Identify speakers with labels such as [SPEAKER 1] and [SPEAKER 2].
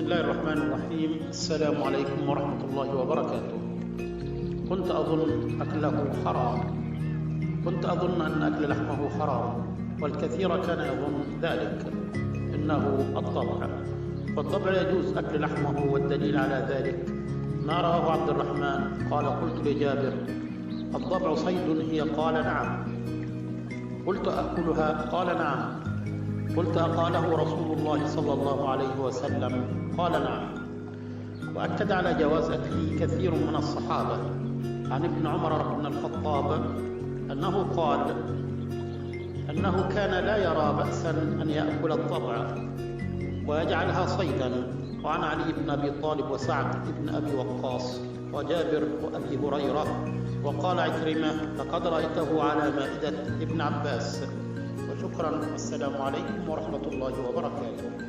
[SPEAKER 1] الله الرحمن الرحيم. السلام عليكم ورحمة الله وبركاته. كنت أظن أكله حرام، كنت أظن أن أكل لحمه حرام، والكثير كان يظن ذلك، إنه الضبع، والضبع يجوز أكل لحمه، والدليل على ذلك ما رواه عبد الرحمن قال: قلت لجابر: الضبع صيد هي؟ قال: نعم. قلت: أكلها؟ قال: نعم. قلت: أقاله رسول الله صلى الله عليه وسلم؟ قال: نعم. وأكد على جواز أكله كثير من الصحابة، عن ابن عمر بن الخطاب أنه قال أنه كان لا يرى بأسا أن يأكل الضبع ويجعلها صيدا، وعن علي بن أبي طالب وسعد بن أبي وقاص وجابر وأبي هريرة. وقال عكرمة: لقد رأيته على مائدة ابن عباس. وشكرا، والسلام عليكم ورحمة الله وبركاته.